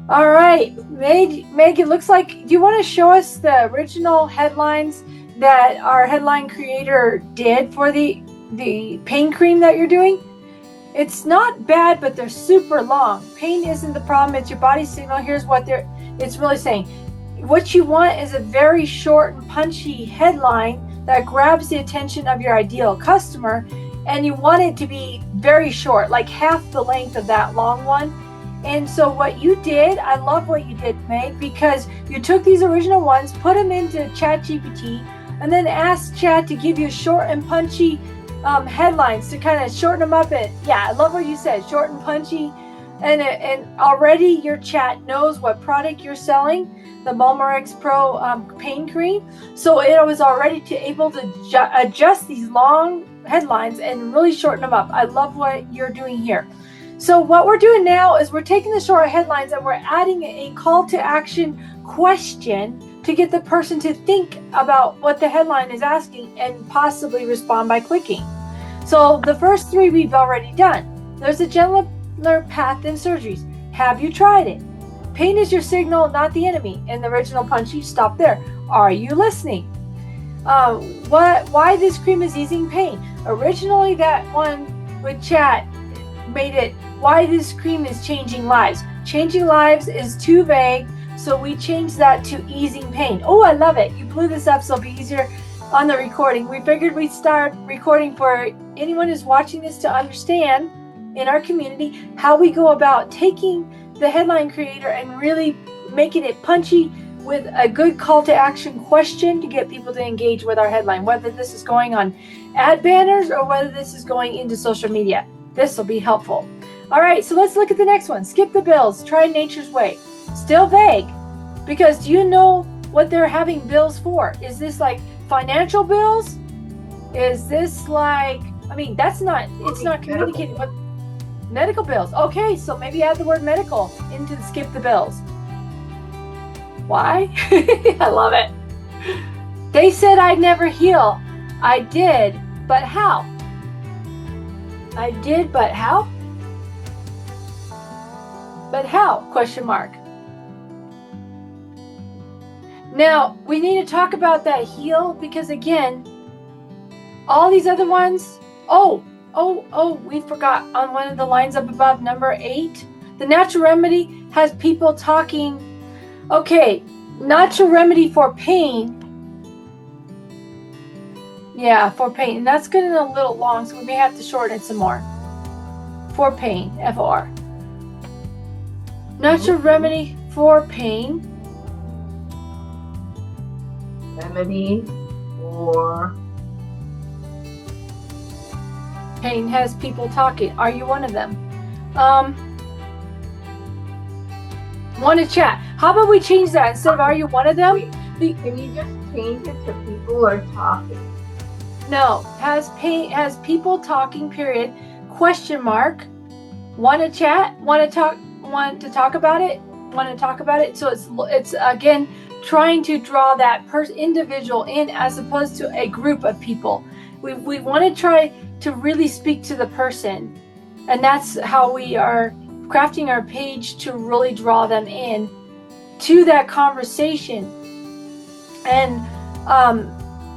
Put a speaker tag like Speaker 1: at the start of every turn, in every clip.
Speaker 1: All right, Meg, it looks like, do you want to show us the original headlines that our headline creator did for the pain cream that you're doing? It's not bad, but they're super long. Pain isn't the problem, it's your body signal. Here's what it's really saying. What you want is a very short and punchy headline that grabs the attention of your ideal customer, and you want it to be very short, like half the length of that long one. And so what you did, I love what you did, Meg, because you took these original ones, put them into ChatGPT, and then asked Chat to give you short and punchy headlines to kind of shorten them up. And yeah, I love what you said, short and punchy. And already your Chat knows what product you're selling, the Mulmarex Pro pain cream. So it was already able to adjust these long headlines and really shorten them up. I love what you're doing here. So what we're doing now is we're taking the short headlines and we're adding a call to action question to get the person to think about what the headline is asking and possibly respond by clicking. So the first three we've already done. There's a gentler path than surgeries. Have you tried it? Pain is your signal, not the enemy. In the original punchy, stop there. Are you listening? Why this cream is easing pain? Originally, that one with Chat made it why this cream is changing lives. Changing lives is too vague, so we changed that to easing pain. Oh, I love it. You blew this up so it'll be easier on the recording. We figured we'd start recording for anyone who's watching this to understand in our community how we go about taking the headline creator and really making it punchy with a good call to action question to get people to engage with our headline, whether this is going on ad banners or whether this is going into social media. This will be helpful. All right, so let's look at the next one. Skip the bills, try nature's way. Still vague, because do you know what they're having bills for? Is this like financial bills? Is this like, I mean, it's not communicating what medical bills. Okay, so maybe add the word medical into the skip the bills. Why? I love it. They said I'd never heal. I did, but how? I did, but how? But how? Question mark. Now, we need to talk about that heal, because again, all these other ones, we forgot on one of the lines up above, number 8, the natural remedy has people talking. Okay, natural remedy for pain. Yeah, for pain. And that's getting a little long, so we may have to shorten it some more. For pain, F-O-R. Natural remedy for pain.
Speaker 2: Remedy for
Speaker 1: pain has people talking. Are you one of them? Want to chat? How about we change that instead of are you one of them?
Speaker 2: Can you just change it to people are talking?
Speaker 1: No, has people talking, period, question mark. Want to chat? Want to talk about it? So it's again trying to draw that individual in as opposed to a group of people. We want to try to really speak to the person, and that's how we are crafting our page to really draw them in to that conversation. And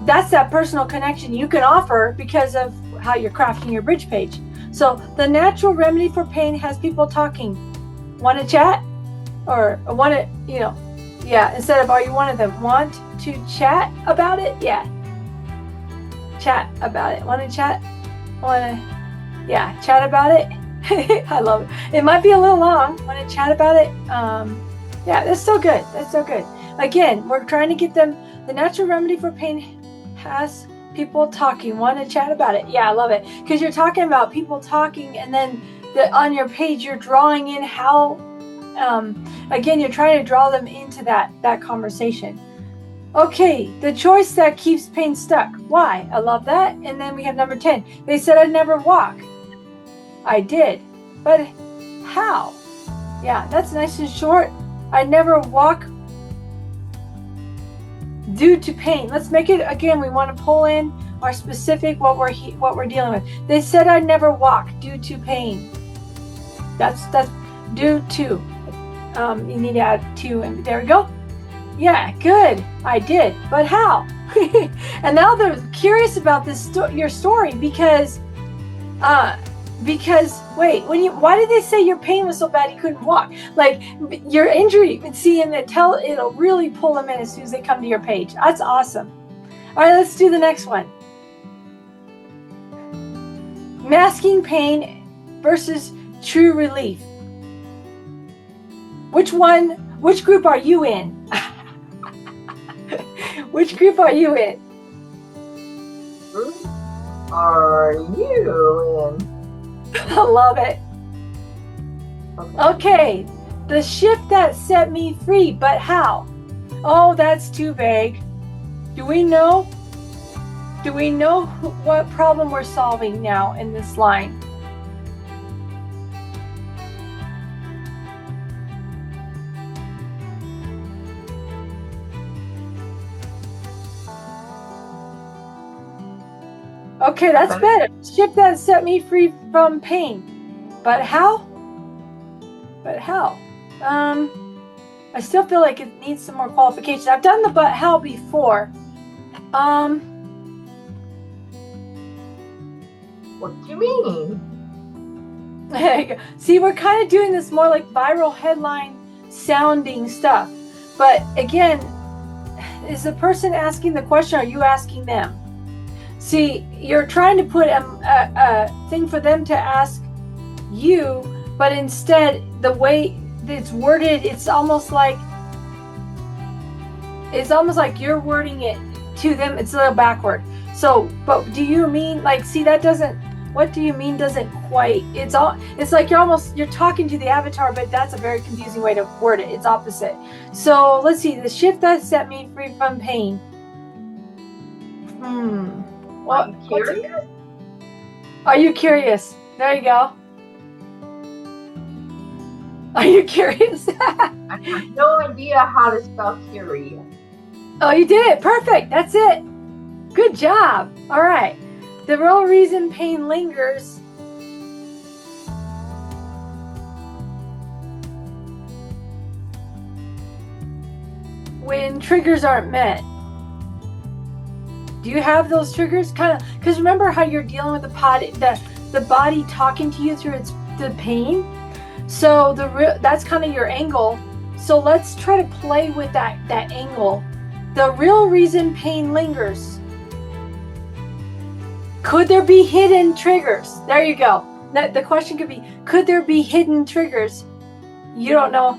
Speaker 1: that's that personal connection you can offer because of how you're crafting your bridge page. So the natural remedy for pain has people talking. Want to chat? Or want to, instead of are you one of them, want to chat about it? Yeah. Chat about it. Want to chat? Chat about it. I love it. It might be a little long. Want to chat about it? That's so good. That's so good. Again, we're trying to get them. The natural remedy for pain has people talking. Want to chat about it? Yeah, I love it. Because you're talking about people talking, and then on your page, you're drawing in how, again, you're trying to draw them into that conversation. Okay, the choice that keeps pain stuck. Why? I love that. And then we have number 10. They said I'd never walk. I did. But how? Yeah, that's nice and short. I never walk due to pain. Let's make it, again, we want to pull in our specific what we're dealing with. They said I'd never walk due to pain. That's due to. You need to add 2, and there we go. Yeah, good. I did, but how? And now they're curious about this your story because wait, why did they say your pain was so bad you couldn't walk? Like your injury, see, and it'll really pull them in as soon as they come to your page. That's awesome. All right, let's do the next one. Masking pain versus true relief. Which group are you in? Which group are you in?
Speaker 2: Are you in?
Speaker 1: I love it. Okay, the shift that set me free, but how? Oh, that's too vague. Do we know? Do we know what problem we're solving now in this line? Okay, that's better. Shift that set me free from pain. But how? But how? I still feel like it needs some more qualification. I've done the but how before.
Speaker 2: What do you mean?
Speaker 1: There you go. See, we're kind of doing this more like viral headline sounding stuff. But again, is the person asking the question or are you asking them? See, you're trying to put a thing for them to ask you, but instead the way it's worded, it's almost like you're wording it to them. It's a little backward. So, but do you mean like, see, that doesn't, what do you mean doesn't quite, it's like you're talking to the avatar, but that's a very confusing way to word it. It's opposite. So let's see, the shift that set me free from pain.
Speaker 2: Well, curious?
Speaker 1: Are you curious? There you go. Are you curious?
Speaker 2: I have no idea how to spell curious.
Speaker 1: Oh, you did it. Perfect. That's it. Good job. All right. The real reason pain lingers when triggers aren't met. Do you have those triggers? Kind of, because remember how you're dealing with the body talking to you through the pain. So that's kind of your angle. So let's try to play with that angle. The real reason pain lingers. Could there be hidden triggers? There you go. The question could be, could there be hidden triggers? You don't know.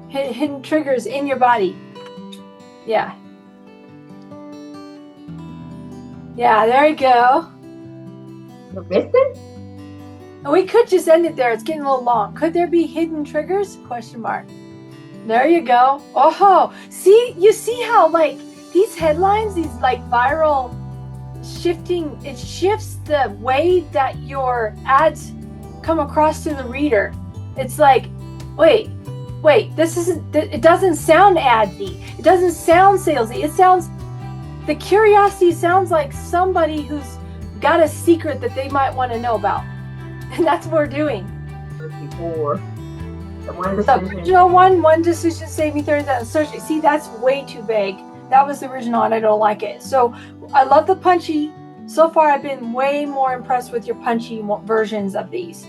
Speaker 1: Hidden triggers in your body. Yeah. Yeah, there you go.
Speaker 2: You missed it?
Speaker 1: We could just end it there. It's getting a little long. Could there be hidden triggers? Question mark. There you go. Oh, see, you see how like these headlines, these like viral shifting, it shifts the way that your ads come across to the reader. It's like, wait, it doesn't sound adsy. It doesn't sound salesy. The curiosity sounds like somebody who's got a secret that they might want to know about. And that's what we're doing.
Speaker 2: Before.
Speaker 1: The original one decision saved me 30,000 search. See, that's way too vague. That was the original and I don't like it. So I love the punchy. So far, I've been way more impressed with your punchy versions of these.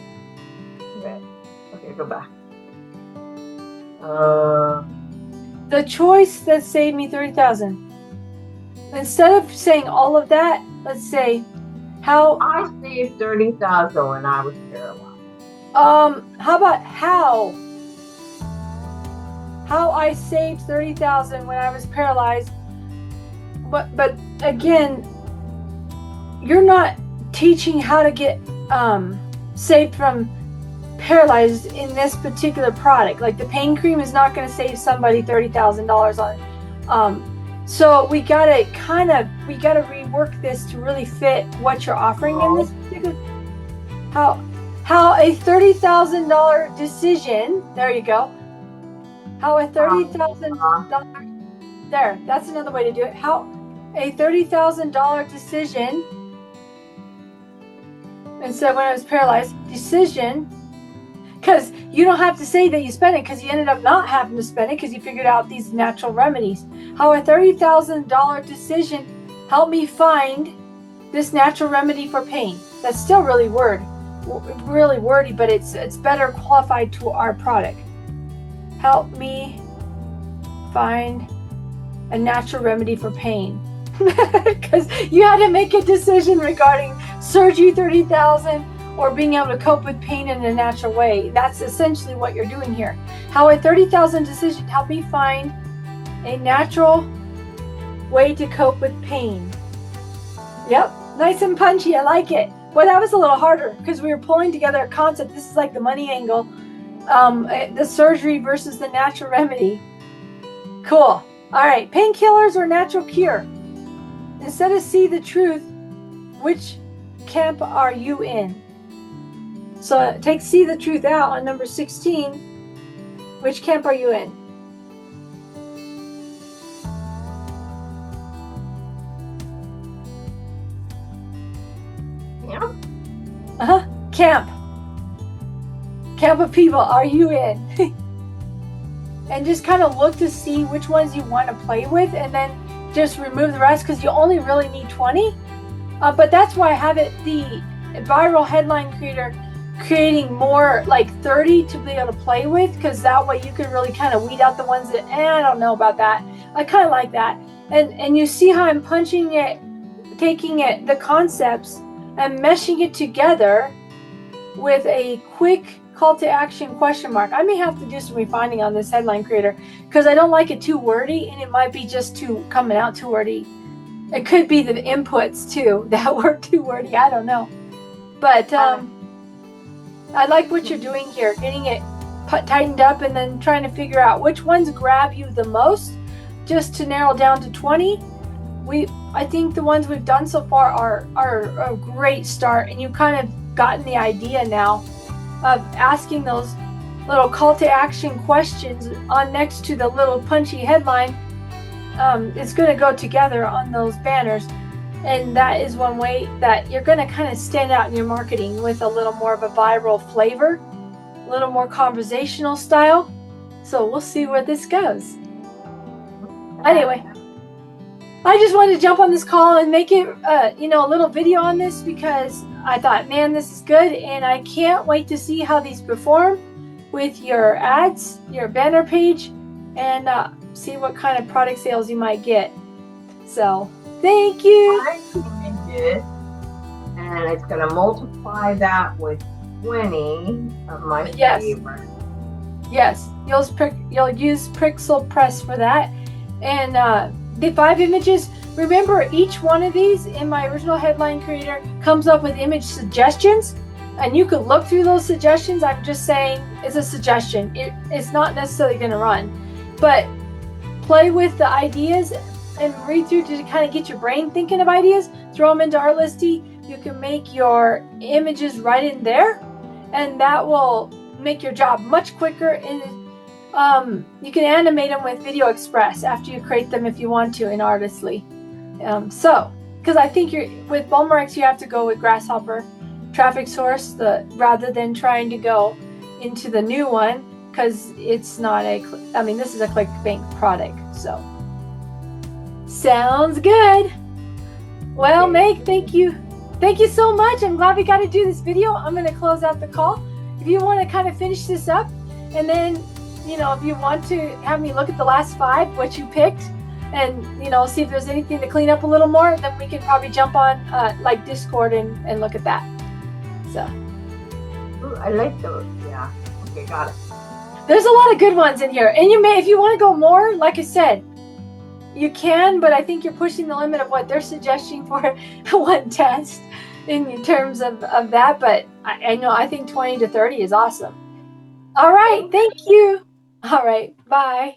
Speaker 2: Okay, go back.
Speaker 1: The choice that saved me 30,000. Instead of saying all of that, let's say how
Speaker 2: I saved 30,000 when I was paralyzed.
Speaker 1: How about how I saved 30,000 when I was paralyzed. But again, you're not teaching how to get saved from paralyzed in this particular product. Like the pain cream is not going to save somebody $30,000 on. So we gotta rework this to really fit what you're offering in this particular. How a $30,000 decision. There you go. How a $30,000 there. That's another way to do it. How a $30,000 decision. Instead, when I was paralyzed, decision because you don't have to say that you spent it, because you ended up not having to spend it because you figured out these natural remedies. How a $30,000 decision helped me find this natural remedy for pain. That's still really wordy, but it's better qualified to our product. Help me find a natural remedy for pain. Because you had to make a decision regarding surgery 30,000 or being able to cope with pain in a natural way. That's essentially what you're doing here. How a 30,000 decision helped me find a natural way to cope with pain. Yep, nice and punchy. I like it. Well, that was a little harder because we were pulling together a concept. This is like the money angle, the surgery versus the natural remedy. Cool. All right, painkillers or natural cure? Instead of see the truth, which camp are you in? So take see the truth out on number 16. Which camp are you in?
Speaker 2: Yeah.
Speaker 1: Camp. Camp of people are you in? And just kind of look to see which ones you want to play with, and then just remove the rest because you only really need 20. But that's why I have it the viral headline creator creating more like 30 to be able to play with, because that way you can really kind of weed out the ones that I don't know about that. I kind of like that. And you see how I'm punching it, taking it, the concepts, and meshing it together with a quick call to action question mark. I may have to do some refining on this headline creator because I don't like it too wordy, and it might be just coming out too wordy. It could be the inputs too that were too wordy. I don't know. But I like what you're doing here, getting it tightened up and then trying to figure out which ones grab you the most, just to narrow down to 20. I think the ones we've done so far are a great start, and you've kind of gotten the idea now of asking those little call to action questions on next to the little punchy headline. It's going to go together on those banners, and that is one way that you're going to kind of stand out in your marketing with a little more of a viral flavor, a little more conversational style. So we'll see where this goes. Anyway, I just wanted to jump on this call and make it a little video on this, because I thought, man, this is good, and I can't wait to see how these perform with your ads, your banner page, and see what kind of product sales you might get. So thank you.
Speaker 2: I changed it, and it's going to multiply that with 20 of my favorite.
Speaker 1: Yes, you'll use Pixel Press for that, and the 5 images. Remember, each one of these in my original headline creator comes up with image suggestions, and you could look through those suggestions. I'm just saying it's a suggestion. It's not necessarily going to run, but play with the ideas and read through to kind of get your brain thinking of ideas. Throw them into Artlisty. You can make your images right in there, and that will make your job much quicker. And you can animate them with Video Express after you create them if you want to in Artistly. Because I think with Bulmerex you have to go with Grasshopper traffic source rather than trying to go into the new one, because it's not this is a ClickBait product. So sounds good. Well, Meg, thank you so much. I'm glad we got to do this video. I'm going to close out the call. If you want to kind of finish this up, and then if you want to have me look at the last 5, what you picked, and see if there's anything to clean up a little more, then we can probably jump on like Discord and look at that. So
Speaker 2: Ooh, I like those. Yeah. Okay, got it.
Speaker 1: There's a lot of good ones in here, and if you want to go more, like I said, you can, but I think you're pushing the limit of what they're suggesting for one test in terms of that. But I think 20 to 30 is awesome. All right, thank you. All right, bye.